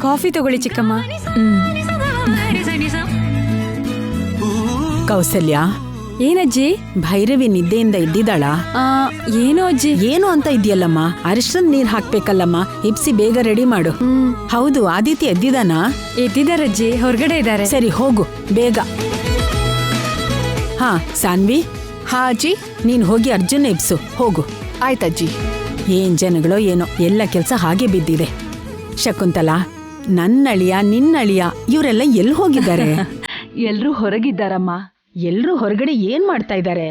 Coffee ತಗೊಳ್ಳಿ ಚಿಕ್ಕಮ್ಮ. ಕೌಸಲ್ಯ, ಏನಜ್ಜಿ? ಭೈರವಿ ನಿದ್ದೆಯಿಂದ ಇದ್ದಿದ್ದಾಳ? ಏನೋ ಅಜ್ಜಿ. ಏನು ಅಂತ ಇದೆಯಲ್ಲಮ್ಮ, ಅರಿಶಿನ ನೀರ್ ಹಾಕ್ಬೇಕಲ್ಲಮ್ಮ, ಇಪ್ಸಿ ಬೇಗ ರೆಡಿ ಮಾಡು. ಹೌದು, ಆದಿತ್ಯ ಎದ್ದಿದಾನಾ? ಎದ್ದಿದಾರಜ್ಜಿ, ಹೊರಗಡೆ ಇದ್ದಾರೆ. ಸರಿ ಹೋಗು ಬೇಗ. ಹಾ ಸಾನ್ವಿ. ಹಾ ಅಜ್ಜಿ. ನೀನ್ ಹೋಗಿ ಅರ್ಜುನ್ ಎಬ್ಸು, ಹೋಗು. ಆಯ್ತಜ್ಜಿ. ಏನ್ ಜನಗಳೋ ಏನೋ, ಎಲ್ಲ ಕೆಲ್ಸ ಹಾಗೆ ಬಿದ್ದಿದೆ. ಶಕುಂತಲಾ, ನನ್ನಳಿಯ ನಿನ್ನಳಿಯ ಇವರೆಲ್ಲ ಎಲ್ಲಿ ಹೋಗಿದ್ದಾರೆ? ಎಲ್ರೂ ಹೊರಗಿದ್ದಾರಮ್ಮ. ಎಲ್ರೂ ಹೊರಗಡೆ ಏನ್ ಮಾಡ್ತಾ ಇದ್ದಾರೆ?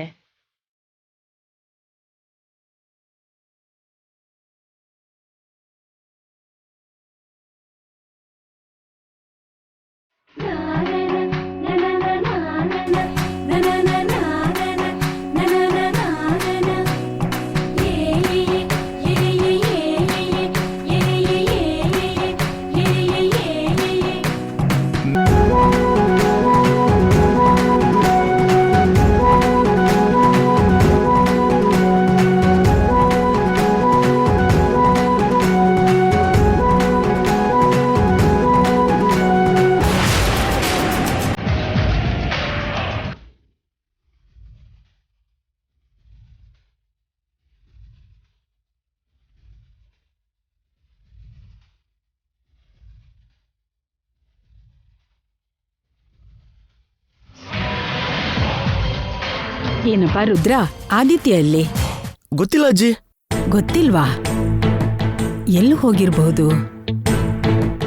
ಏನಪ್ಪಾ ರುದ್ರ, ಆದಿತ್ಯ ಎಲ್ಲಿ? ಗೊತ್ತಿಲ್ಲ ಅಜ್ಜಿ. ಗೊತ್ತಿಲ್ವಾ? ಎಲ್ಲಿ ಹೋಗಿರ್ಬಹುದು?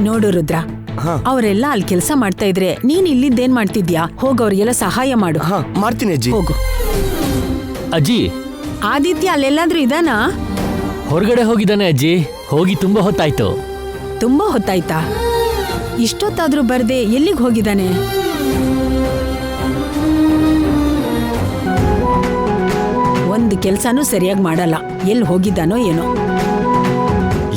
ನೋಡು ರುದ್ರ, ಅವರೆಲ್ಲ ಅಲ್ಲಿ ಕೆಲಸ ಮಾಡ್ತಾ ಇದ್ರೆ ನೀನ್ ಇಲ್ಲಿದ್ದೇನ್ ಮಾಡ್ತಿದ್ಯಾ? ಹೋಗ್ ಅವ್ರಿಗೆಲ್ಲ ಸಹಾಯ ಮಾಡು. ಮಾಡ್ತೀನಿ ಅಜ್ಜಿ. ಹೋಗು. ಅಜ್ಜಿ, ಆದಿತ್ಯ ಅಲ್ಲೆಲ್ಲಾದ್ರೂ ಇದಾನಾ? ಹೊರಗಡೆ ಹೋಗಿದ್ದಾನೆ ಅಜ್ಜಿ. ಹೋಗಿ ತುಂಬಾ ಹೊತ್ತಾಯ್ತು. ತುಂಬಾ ಹೊತ್ತಾಯ್ತಾ? ಇಷ್ಟೊತ್ತಾದ್ರೂ ಬರ್ದೆ ಎಲ್ಲಿಗೆ ಹೋಗಿದ್ದಾನೆ? ಒಂದು ಕೆಲ್ಸನೂ ಸರಿಯಾಗಿ ಮಾಡಲ್ಲ. ಎಲ್ಲಿ ಹೋಗಿದ್ದಾನೋ ಏನೋ.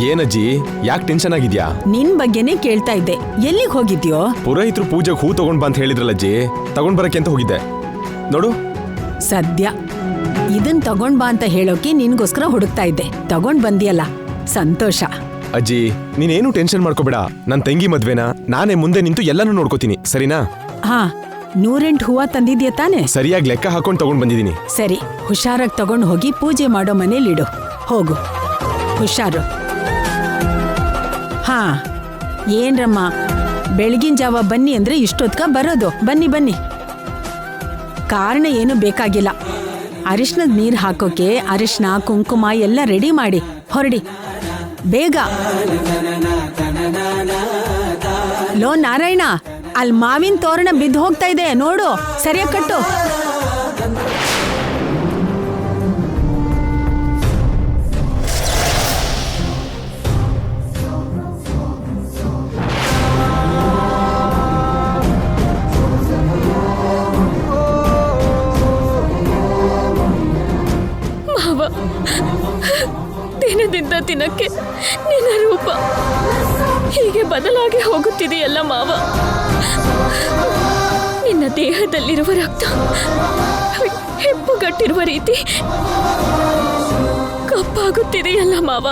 ಏನಜ್ಜಿ, ಯಾಕೆ ಟೆನ್ಷನ್ ಆಗಿದ್ಯಾ? ನಿನ್ ಬಗ್ಗೆನೇ ಕೇಳ್ತಾ ಇದ್ದೆ. ಎಲ್ಲಿಗೆ ಹೋಗಿದ್ಯೋ? ಪುರೋಹಿತರು ಪೂಜೆಗೆ ಹೂ ತಗೊಂಡ್ ಬಾ ಅಂತ ಹೇಳಿದ್ರಲ್ಲಜ್ಜಿ, ತಗೊಂಡ್ ಬರಕ್ಕೆ ಅಂತ ಹೋಗಿದ್ದೆ. ನೋಡು, ಸದ್ಯ ಇದನ್ ತಗೊಂಡ್ ಬಾ ಅಂತ ಹೇಳೋಕೆ ನಿನ್ಗೋಸ್ಕರ ಹುಡುಕ್ತಾ ಇದ್ದೆ. ತಗೊಂಡ್ ಬಂದಿಯಲ್ಲ, ಸಂತೋಷ. ಅಜ್ಜಿ ನೀನೇನು ಟೆನ್ಷನ್ ಮಾಡ್ಕೋಬೇಡ. ನನ್ ತಂಗಿ ಮದ್ವೆನ ನಾನೇ ಮುಂದೆ ನಿಂತು ಎಲ್ಲಾನು ನೋಡ್ಕೋತೀನಿ, ಸರಿನಾ? ಹಾ, 108 ಹೂವ ತಂದಿದ್ಯಾ ತಾನೆ? ಸರಿಯಾಗಿ ಲೆಕ್ಕ ಹಾಕೊಂಡ್ ತಗೊಂಡ್ ಬಂದಿದ್ದೀನಿ. ಸರಿ, ಹುಷಾರಾಗಿ ತಗೊಂಡ್ ಹೋಗಿ ಪೂಜೆ ಮಾಡೋ ಮನೇಲಿಡು. ಹೋಗು, ಹುಷಾರು. ಹಾ, ಏನ್ರಮ್ಮ, ಬೆಳಗಿನ ಜಾವ ಬನ್ನಿ ಅಂದ್ರೆ ಇಷ್ಟೊತ್ಕ ಬರೋದು? ಬನ್ನಿ ಬನ್ನಿ. ಕಾರಣ ಏನು ಬೇಕಾಗಿಲ್ಲ. ಅರಿಶಿನದ ನೀರ್ ಹಾಕೋಕೆ ಅರಿಶಿನ ಕುಂಕುಮ ಎಲ್ಲ ರೆಡಿ ಮಾಡಿ ಹೊರಡಿ ಬೇಗ. ಲೋ ನಾರಾಯಣ, ಅಲ್ಲಿ ಮಾವಿನ ತೋರಣ ಬಿದ್ದು ಹೋಗ್ತಾ ಇದೆ ನೋಡು, ಸರಿಯಾಗಿ ಕಟ್ಟು. ಮಾವ, ದಿನದಿಂದ ದಿನಕ್ಕೆ ನಿನ್ನ ರೂಪ ಹೀಗೆ ಬದಲಾಗಿ ಹೋಗುತ್ತಿದೆಯಲ್ಲ ಮಾವ. ನಿನ್ನ ದೇಹದಲ್ಲಿರುವ ರಕ್ತ ಹೆಪ್ಪುಗಟ್ಟಿರುವ ರೀತಿ ಕಪ್ಪಾಗುತ್ತಿದೆಯಲ್ಲ ಮಾವ.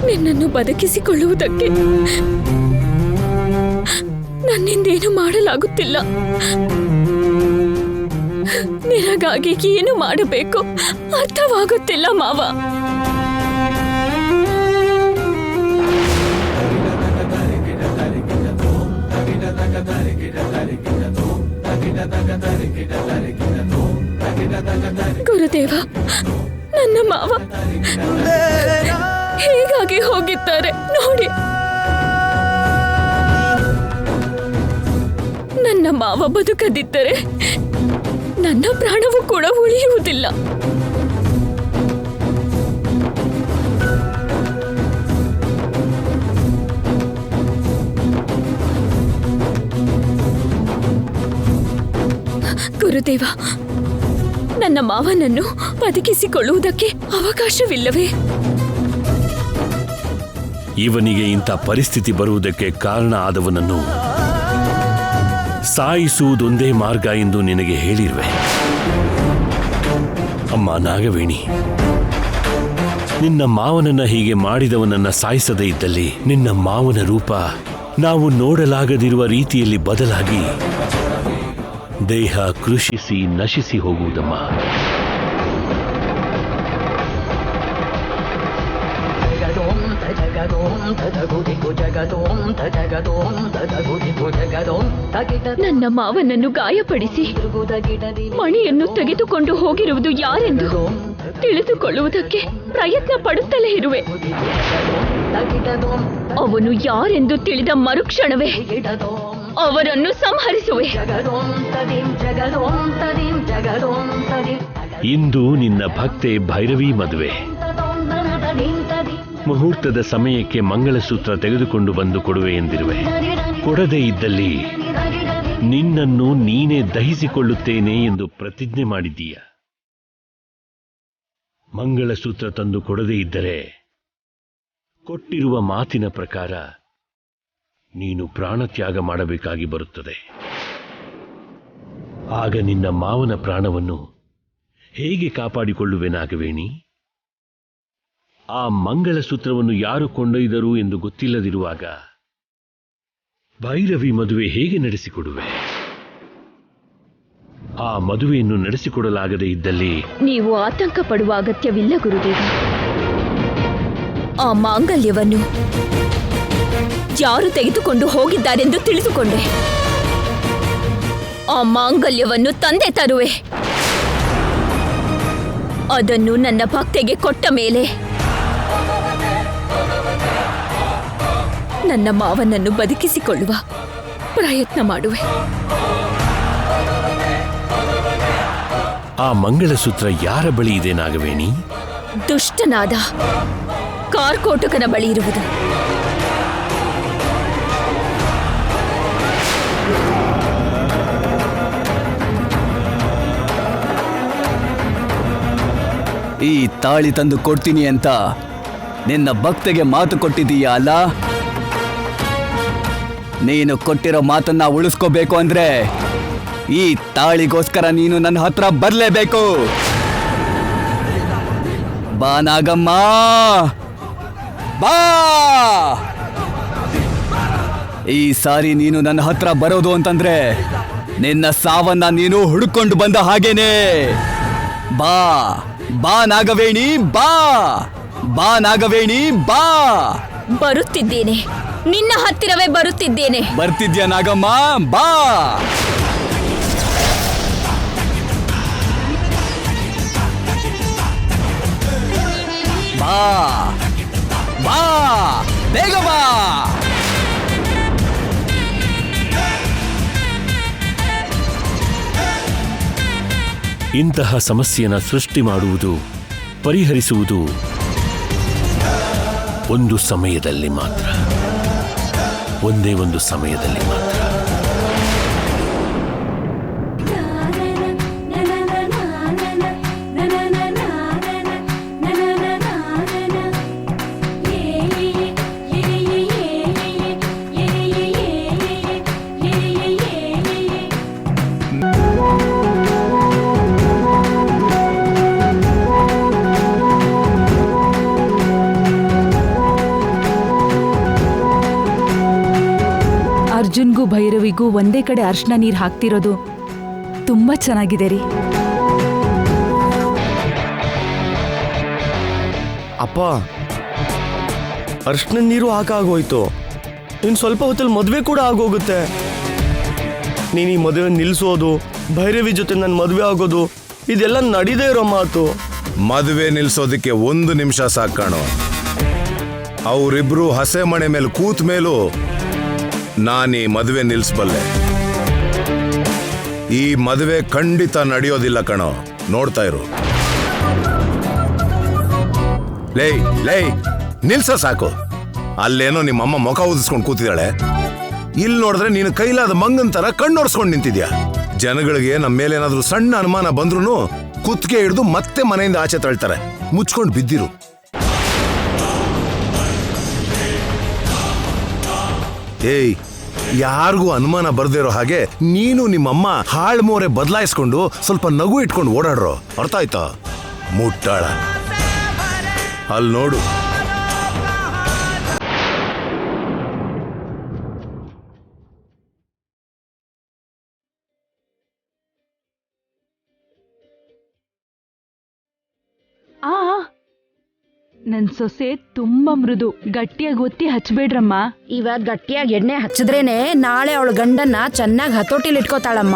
ನಿನ್ನನ್ನು ಬದುಕಿಸಿಕೊಳ್ಳುವುದಕ್ಕೆ ನನ್ನಿಂದೇನು ಮಾಡಲಾಗುತ್ತಿಲ್ಲ. ನಿನಗಾಗಿ ಏನು ಮಾಡಬೇಕು ಅರ್ಥವಾಗುತ್ತಿಲ್ಲ ಮಾವ. ಗುರುದೇವ, ನನ್ನ ಮಾವ ಹೀಗಾಗಿ ಹೋಗಿದ್ದಾರೆ ನೋಡಿ. ನನ್ನ ಮಾವ ಬದುಕದಿದ್ದರೆ ನನ್ನ ಪ್ರಾಣವೂ ಕೂಡ ಉಳಿಯುವುದಿಲ್ಲ. ಗುರುದೇವ, ನನ್ನ ಮಾವನನ್ನು ಬದುಕಿಸಿಕೊಳ್ಳುವುದಕ್ಕೆ ಅವಕಾಶವಿಲ್ಲವೇ? ಇವನಿಗೆ ಇಂಥ ಪರಿಸ್ಥಿತಿ ಬರುವುದಕ್ಕೆ ಕಾರಣ ಆದವನನ್ನು ಸಾಯಿಸುವುದೊಂದೇ ಮಾರ್ಗ ಎಂದು ನಿನಗೆ ಹೇಳಿರುವೆ ಅಮ್ಮ ನಾಗವೇಣಿ. ನಿನ್ನ ಮಾವನನ್ನ ಹೀಗೆ ಮಾಡಿದವನನ್ನ ಸಾಯಿಸದೇ ಇದ್ದಲ್ಲಿ ನಿನ್ನ ಮಾವನ ರೂಪ ನಾವು ನೋಡಲಾಗದಿರುವ ರೀತಿಯಲ್ಲಿ ಬದಲಾಗಿ ದೇಹ ಕೃಷಿಸಿ ನಶಿಸಿ ಹೋಗುವುದಮ್ಮ. ನನ್ನ ಮಾವನನ್ನು ಗಾಯಪಡಿಸಿ ಮಣಿಯನ್ನು ತೆಗೆದುಕೊಂಡು ಹೋಗಿರುವುದು ಯಾರೆಂದು ತಿಳಿದುಕೊಳ್ಳುವುದಕ್ಕೆ ಪ್ರಯತ್ನ ಪಡುತ್ತಲೇ ಇರುವೆ. ಅವನು ಯಾರೆಂದು ತಿಳಿದ ಮರುಕ್ಷಣವೇ ಅವರನ್ನು ಸಂಹರಿಸುವೆ. ಇಂದು ನಿನ್ನ ಭಕ್ತೆ ಭೈರವಿ ಮದುವೆ. ಮುಹೂರ್ತದ ಸಮಯಕ್ಕೆ ಮಂಗಳಸೂತ್ರ ತೆಗೆದುಕೊಂಡು ಬಂದು ಕೊಡುವೆ ಎಂದಿರುವೆ. ಕೊಡದೇ ಇದ್ದಲ್ಲಿ ನಿನ್ನನ್ನು ನೀನೇ ದಹಿಸಿಕೊಳ್ಳುತ್ತೇನೆ ಎಂದು ಪ್ರತಿಜ್ಞೆ ಮಾಡಿದ್ದೀಯ. ಮಂಗಳಸೂತ್ರ ತಂದು ಕೊಡದೇ ಇದ್ದರೆ ಕೊಟ್ಟಿರುವ ಮಾತಿನ ಪ್ರಕಾರ ನೀನು ಪ್ರಾಣತ್ಯಾಗ ಮಾಡಬೇಕಾಗಿ ಬರುತ್ತದೆ. ಆಗ ನಿನ್ನ ಮಾವನ ಪ್ರಾಣವನ್ನು ಹೇಗೆ ಕಾಪಾಡಿಕೊಳ್ಳುವೆ ನಾಗವೇಣಿ? ಆ ಮಂಗಳಸೂತ್ರವನ್ನು ಯಾರು ಕೊಂಡೊಯ್ದರು ಎಂದು ಗೊತ್ತಿಲ್ಲದಿರುವಾಗ ಭೈರವಿ ಮದುವೆ ಹೇಗೆ ನಡೆಸಿಕೊಡುವೆ? ಆ ಮದುವೆಯನ್ನು ನಡೆಸಿಕೊಡಲಾಗದೇ ಇದ್ದಲ್ಲಿ ನೀವು ಆತಂಕ ಪಡುವ ಅಗತ್ಯವಿಲ್ಲ ಗುರುದೇವ. ಆ ಮಾಂಗಲ್ಯವನ್ನು ಯಾರು ತೆಗೆದುಕೊಂಡು ಹೋಗಿದ್ದಾರೆಂದು ತಿಳಿದುಕೊಂಡೆ. ಆ ಮಾಂಗಲ್ಯವನ್ನು ತಂದೆ ತರುವೆ. ಅದನ್ನು ನನ್ನ ಭಕ್ತೆಗೆ ಕೊಟ್ಟ ಮೇಲೆ ನನ್ನ ಮಾವನನ್ನು ಬದುಕಿಸಿಕೊಳ್ಳುವ ಪ್ರಯತ್ನ ಮಾಡುವೆ. ಆ ಮಂಗಳಸೂತ್ರ ಯಾರ ಬಳಿ ಇದೆ ನಾಗವೇಣಿ? ದುಷ್ಟನಾದ ಕಾರ್ಕೋಟಕನ ಬಳಿ ಇರುವುದು. ಈ ತಾಳಿ ತಂದು ಕೊಡ್ತೀನಿ ಅಂತ ನಿನ್ನ ಭಕ್ತೆಗೆ ಮಾತು ಕೊಟ್ಟಿದೀಯ ಅಲ್ಲ? ನೀನು ಕೊಟ್ಟಿರೋ ಮಾತನ್ನ ಉಳಿಸ್ಕೋಬೇಕು ಅಂದ್ರೆ ಈ ತಾಳಿಗೋಸ್ಕರ ನೀನು ನನ್ನ ಹತ್ರ ಬರ್ಲೇಬೇಕು. ಬಾ ನಾಗಮ್ಮ, ಬಾ. ಈ ಸಾರಿ ನೀನು ನನ್ನ ಹತ್ರ ಬರೋದು ಅಂತಂದ್ರೆ ನಿನ್ನ ಸಾವನ್ನ ನೀನು ಹುಡುಕೊಂಡು ಬಂದ ಹಾಗೇನೆ. ಬಾ ಬಾ ನಾಗವೇಣಿ, ಬಾ ಬಾ ನಾಗವೇಣಿ, ಬಾ. ಬರುತ್ತಿದ್ದೇನೆ, ನಿನ್ನ ಹತ್ತಿರವೇ ಬರುತ್ತಿದ್ದೇನೆ. ಬರ್ತಿದ್ಯಾ ನಾಗಮ್ಮ? ಬಾ. ಬಾ ಬಾ, ಬೇಗ ಬಾ. ಇಂತಹ ಸಮಸ್ಯೆಯನ್ನು ಸೃಷ್ಟಿ ಮಾಡುವುದು, ಪರಿಹರಿಸುವುದು ಒಂದು ಸಮಯದಲ್ಲಿ ಮಾತ್ರ, ಒಂದೇ ಒಂದು ಸಮಯದಲ್ಲಿ ಮಾತ್ರ. ಅರ್ಜುನ್ಗೂ ಭೈರವಿಗೂ ಒಂದೇ ಕಡೆ ಅರ್ಶನ ನೀರು ಹಾಕ್ತಿರೋದು ತುಂಬಾ ಚೆನ್ನಾಗಿದೆ ರೀ. ಅಪ್ಪ, ಅರ್ಶನ ನೀರು ಹಾಕಾಗೋಯ್ತು. ಇನ್ನು ಸ್ವಲ್ಪ ಹೊತ್ತಲ್ಲಿ ಮದುವೆ ಕೂಡ ಆಗೋಗುತ್ತೆ. ನೀನು ಈ ಮದುವೆ ನಿಲ್ಲಿಸೋದು, ಭೈರವಿ ಜೊತೆ ನನ್ನ ಮದುವೆ ಆಗೋದು, ಇದೆಲ್ಲ ನಡೀದೇ ಇರೋ ಮಾತು. ಮದುವೆ ನಿಲ್ಸೋದಕ್ಕೆ 1 ನಿಮಿಷ ಸಾಕಾಣು. ಅವರಿಬ್ರು ಹಸೆ ಮಣೆ ಮೇಲೆ ಕೂತ ಮೇಲೂ ನಾನೀ ಮದುವೆ ನಿಲ್ಲಿಸಬಲ್ಲೆ. ಈ ಮದುವೆ ಖಂಡಿತ ನಡೆಯೋದಿಲ್ಲ ಕಣೋ, ನೋಡ್ತಾ ಇರು. ಲೇ ಲೇ, ನಿಲ್ಸ ಸಾಕು. ಅಲ್ಲೇನೋ ನಿಮ್ಮಮ್ಮ ಮುಖ ಊದಿಸ್ಕೊಂಡು ಕೂತಿದ್ದಾಳೆ, ಇಲ್ಲಿ ನೋಡಿದ್ರೆ ನೀನು ಕೈಲಾದ ಮಂಗನ್ ತರ ಕಣ್ಣೋಡ್ಸ್ಕೊಂಡು ನಿಂತಿದ್ಯಾ. ಜನಗಳಿಗೆ ನಮ್ಮ ಮೇಲೆ ಏನಾದ್ರೂ ಸಣ್ಣ ಅನುಮಾನ ಬಂದ್ರೂ ಕುತ್ತಿಗೆ ಹಿಡಿದು ಮತ್ತೆ ಮನೆಯಿಂದ ಆಚೆ ತಳ್ತಾರೆ. ಮುಚ್ಕೊಂಡು ಬಿದ್ದಿರು. ಏಯ್, ಯಾರಿಗೂ ಅನುಮಾನ ಬರ್ದಿರೋ ಹಾಗೆ ನೀನು ನಿಮ್ಮಮ್ಮ ಹಾಳ್ಮೋರೆ ಬದಲಾಯಿಸ್ಕೊಂಡು ಸ್ವಲ್ಪ ನಗು ಇಟ್ಕೊಂಡು ಓಡಾಡ್ರೋ, ಅರ್ಥ ಆಯ್ತಾ? ಮುಟ್ಟಾಳ. ಅಲ್ಲಿ ನೋಡು. ನನ್ ಸೊಸೆ ತುಂಬಾ ಮೃದು, ಗಟ್ಟಿಯಾಗಿ ಒತ್ತಿ ಹಚ್ಬೇಡ್ರಮ್ಮ. ಇವಾಗ ಗಟ್ಟಿಯಾಗಿ ಎಣ್ಣೆ ಹಚ್ಚಿದ್ರೇನೆ ನಾಳೆ ಅವಳ ಗಂಡನ್ನ ಚೆನ್ನಾಗಿ ಹತೋಟಿಲಿ ಇಟ್ಕೋತಾಳಮ್ಮ.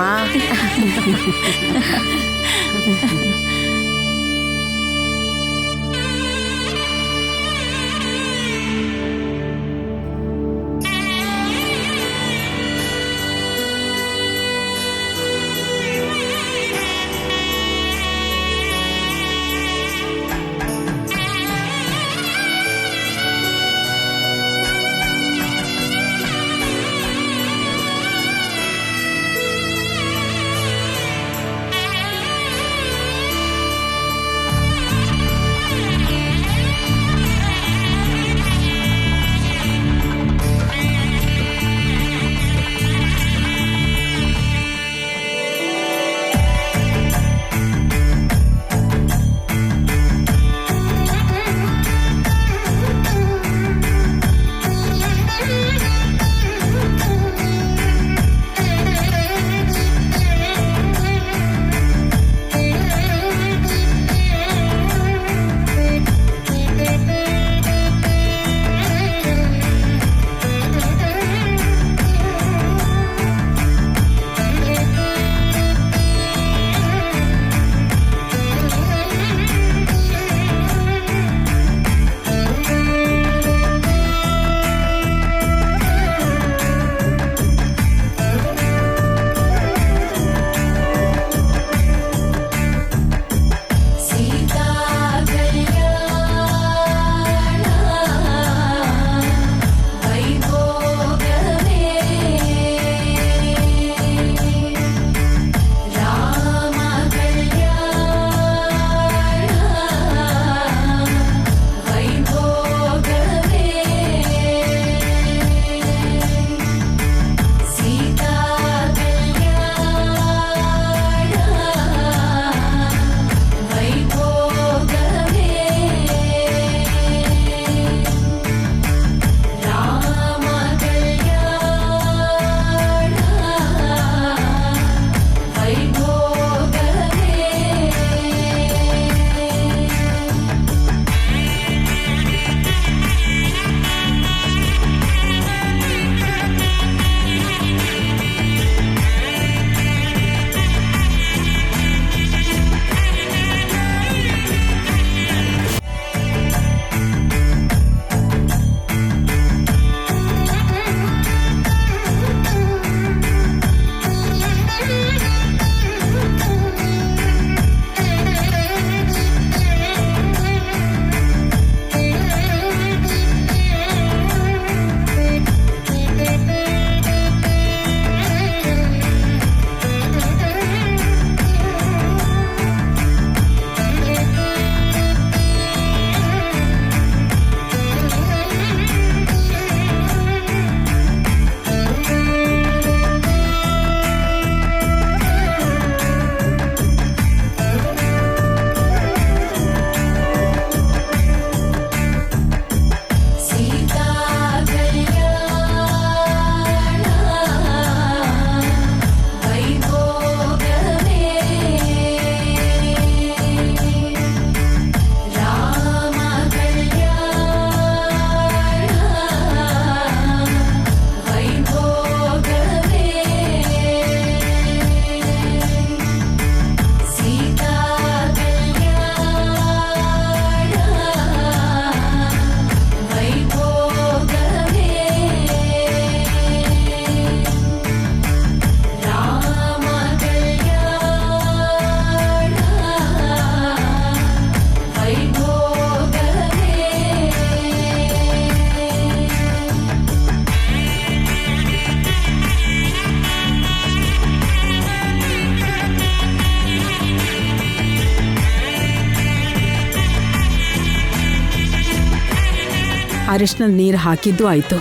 ಅರಿಶಿನದ ನೀರು ಹಾಕಿದ್ದು ಆಯ್ತು.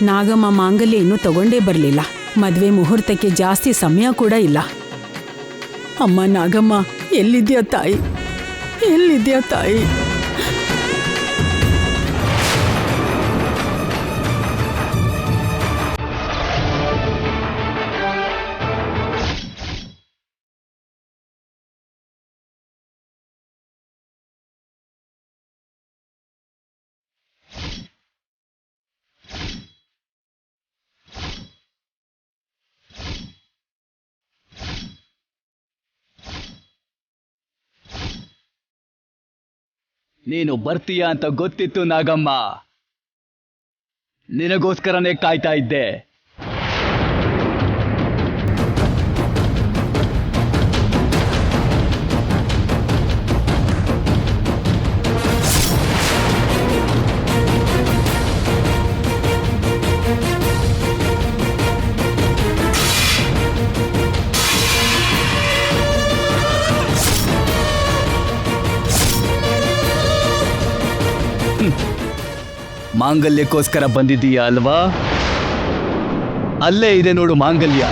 ನಾಗಮ್ಮ ಮಾಂಗಲ್ಯ ಇನ್ನೂ ತಗೊಂಡೇ ಬರಲಿಲ್ಲ. ಮದುವೆ ಮುಹೂರ್ತಕ್ಕೆ ಜಾಸ್ತಿ ಸಮಯ ಕೂಡ ಇಲ್ಲ. ಅಮ್ಮ ನಾಗಮ್ಮ, ಎಲ್ಲಿದ್ಯಾ ತಾಯಿ, ಎಲ್ಲಿದ್ಯಾ ತಾಯಿ? ನೀನು ಬರ್ತೀಯ ಅಂತ ಗೊತ್ತಿತ್ತು ನಾಗಮ್ಮ. ನಿನಗೋಸ್ಕರನೇ ಕಾಯ್ತಾ ಇದ್ದೆ. ಮಾಂಗಲ್ಯಕ್ಕೋಸ್ಕರ ಬಂದಿದ್ದೀಯಾ ಅಲ್ವಾ? ಅಲ್ಲೇ ಇದೆ ನೋಡು ಮಾಂಗಲ್ಯ.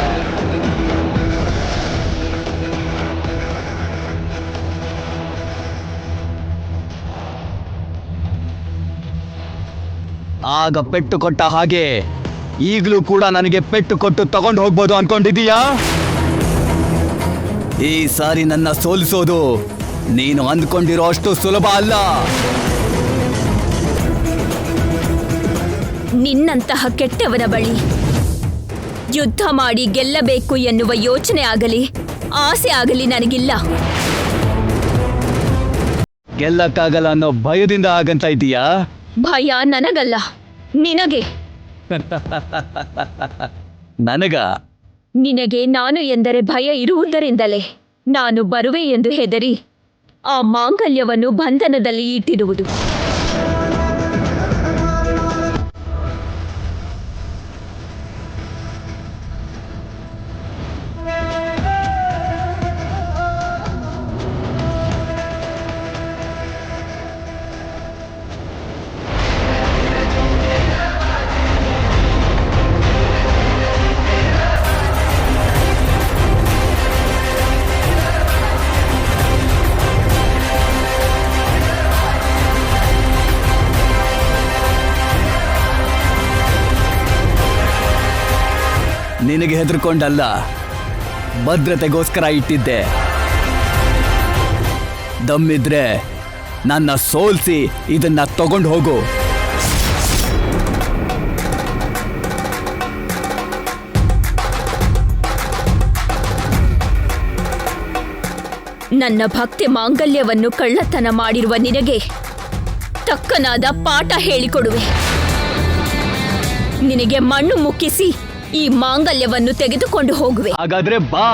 ಆಗ ಪೆಟ್ಟು ಕೊಟ್ಟ ಹಾಗೆ ಈಗಲೂ ಕೂಡ ನನಗೆ ಪೆಟ್ಟು ಕೊಟ್ಟು ತಗೊಂಡು ಹೋಗ್ಬೋದು ಅನ್ಕೊಂಡಿದೀಯಾ? ಈ ಸಾರಿ ನನ್ನ ಸೋಲಿಸೋದು ನೀನು ಅಂದ್ಕೊಂಡಿರೋ ಅಷ್ಟು ಸುಲಭ ಅಲ್ಲ. ನಿನ್ನಂತಹ ಕೆಟ್ಟವನ ಬಳಿ ಯುದ್ಧ ಮಾಡಿ ಗೆಲ್ಲಬೇಕು ಎನ್ನುವ ಯೋಚನೆ ಆಗಲಿ ಆಸೆ ಆಗಲಿ ನನಗಿಲ್ಲ. ಗೆಲ್ಲಕ್ಕಾಗಲ್ಲ ಅನ್ನೋ ಭಯದಿಂದ ಆಗಂತ ಇದೀಯಾ? ಭಯ ನನಗಲ್ಲ, ನಿನಗೆ. ನನಗ? ನಿನಗೆ ನಾನು ಎಂದರೆ ಭಯ ಇರುವುದರಿಂದಲೇ ನಾನು ಬರುವೆ ಎಂದು ಹೆದರಿ ಆ ಮಾಂಗಲ್ಯವನ್ನು ಬಂಧನದಲ್ಲಿ ಇಟ್ಟಿರುವುದು. ನಿನಗೆ ಹೆದರ್ಕೊಂಡಲ್ಲ, ಭದ್ರತೆಗೋಸ್ಕರ ಇಟ್ಟಿದ್ದೆ. ದಮ್ಮಿದ್ರೆ ನನ್ನ ಸೋಲ್ಸಿ ಇದನ್ನ ತಗೊಂಡು ಹೋಗು. ನನ್ನ ಭಕ್ತಿ ಮಾಂಗಲ್ಯವನ್ನು ಕಳ್ಳತನ ಮಾಡಿರುವ ನಿನಗೆ ತಕ್ಕನಾದ ಪಾಠ ಹೇಳಿಕೊಡುವೆ. ನಿನಗೆ ಮಣ್ಣು ಮುಕ್ಕಿಸಿ ಈ ಮಾಂಗಲ್ಯವನ್ನು ತೆಗೆದುಕೊಂಡು ಹೋಗುವೆ. ಹಾಗಾದ್ರೆ ಬಾ.